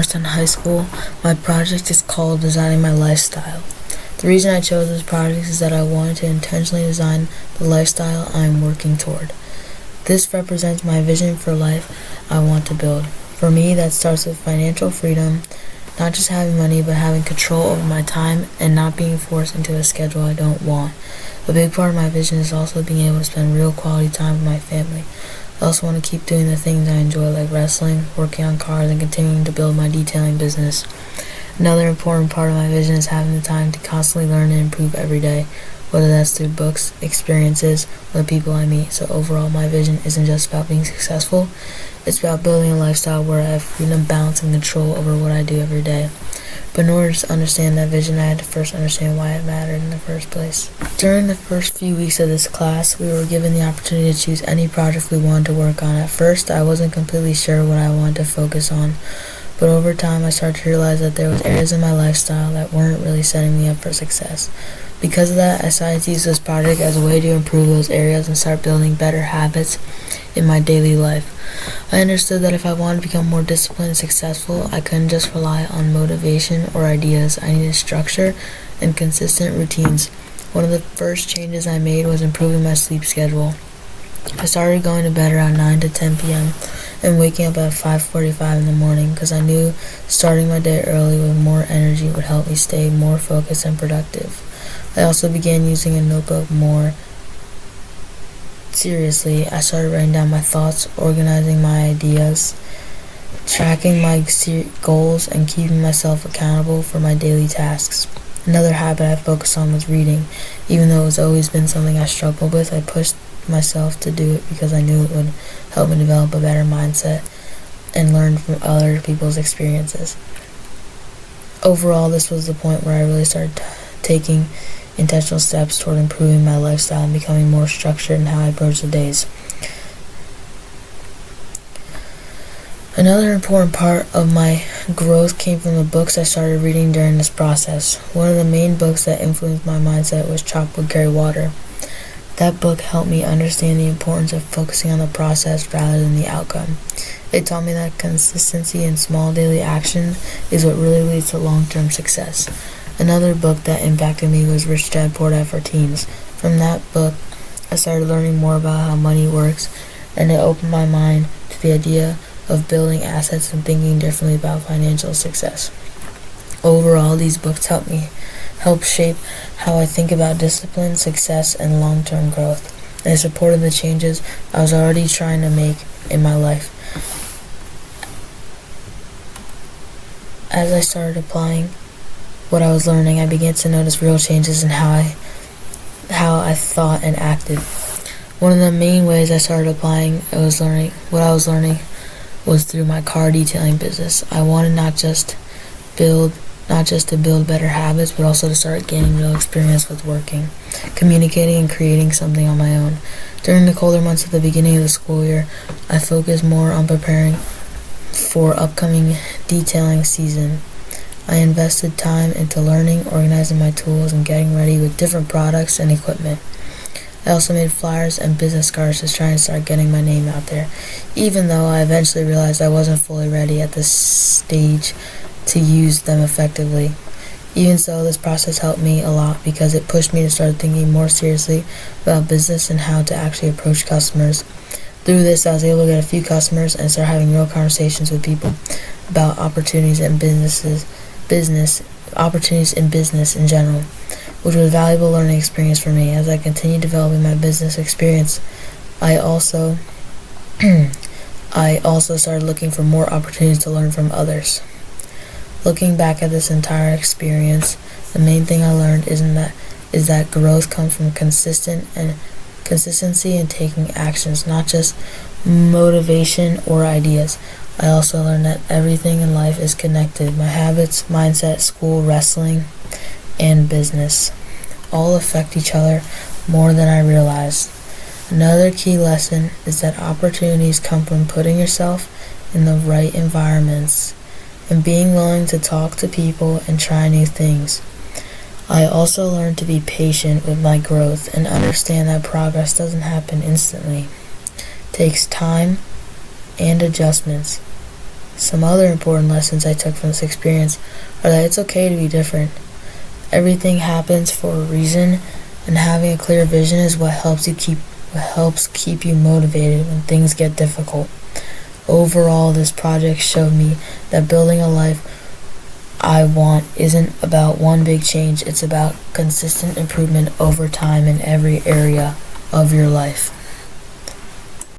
sophomores in high school. My project is called Designing My Lifestyle. The reason I chose this project is that I wanted to intentionally design the lifestyle I am working toward. This represents my vision for life I want to build. For me, that starts with financial freedom, not just having money, but having control over my time and not being forced into a schedule I don't want. A big part of my vision is also being able to spend real quality time with my family. I also want to keep doing the things I enjoy, like wrestling, working on cars, and continuing to build my detailing business. Another important part of my vision is having the time to constantly learn and improve every day, whether that's through books, experiences, or the people I meet. So overall, my vision isn't just about being successful, it's about building a lifestyle where I have freedom, balance, and control over what I do every day. But in order to understand that vision, I had to first understand why it mattered in the first place. During the first few weeks of this class, we were given the opportunity to choose any project we wanted to work on. At first, I wasn't completely sure what I wanted to focus on, but over time, I started to realize that there was areas in my lifestyle that weren't really setting me up for success. Because of that, I decided to use this project as a way to improve those areas and start building better habits in my daily life. I understood that if I wanted to become more disciplined and successful, I couldn't just rely on motivation or ideas. I needed structure and consistent routines. One of the first changes I made was improving my sleep schedule. I started going to bed around 9 to 10 p.m. and waking up at 5:45 in the morning because I knew starting my day early with more energy would help me stay more focused and productive. I also began using a notebook more seriously. I started writing down my thoughts, organizing my ideas, tracking my goals, and keeping myself accountable for my daily tasks. Another habit I focused on was reading. Even though it's always been something I struggled with, I pushed myself to do it because I knew it would help me develop a better mindset and learn from other people's experiences. Overall, this was the point where I really started taking intentional steps toward improving my lifestyle and becoming more structured in how I approach the days. Another important part of my growth came from the books I started reading during this process. One of the main books that influenced my mindset was Chalk Would Carry Water. That book helped me understand the importance of focusing on the process rather than the outcome. It taught me that consistency in small daily actions is what really leads to long-term success. Another book that impacted me was Rich Dad Poor Dad for Teens. From that book, I started learning more about how money works, and it opened my mind to the idea of building assets and thinking differently about financial success. Overall, these books help shape how I think about discipline, success, and long-term growth. They supported the changes I was already trying to make in my life. As I started applying what I was learning, I began to notice real changes in how I thought and acted. One of the main ways I started applying what I was learning was through my car detailing business. I wanted not just to build better habits, but also to start gaining real experience with working, communicating, and creating something on my own. During the colder months at the beginning of the school year, I focused more on preparing for upcoming detailing season. I invested time into learning, organizing my tools, and getting ready with different products and equipment. I also made flyers and business cards to try and start getting my name out there, even though I eventually realized I wasn't fully ready at this stage to use them effectively. Even so, this process helped me a lot because it pushed me to start thinking more seriously about business and how to actually approach customers. Through this, I was able to get a few customers and start having real conversations with people about opportunities in business in general, which was a valuable learning experience for me. As I continued developing my business experience, I also started looking for more opportunities to learn from others. Looking back at this entire experience, the main thing I learned is that growth comes from consistency and taking actions, not just motivation or ideas. I also learned that everything in life is connected. My habits, mindset, school, wrestling, and business all affect each other more than I realized. Another key lesson is that opportunities come from putting yourself in the right environments and being willing to talk to people and try new things. I also learned to be patient with my growth and understand that progress doesn't happen instantly. It takes time and adjustments. Some other important lessons I took from this experience are that it's okay to be different. Everything happens for a reason, and having a clear vision is what helps keep you motivated when things get difficult. Overall, this project showed me that building a life I want isn't about one big change, it's about consistent improvement over time in every area of your life.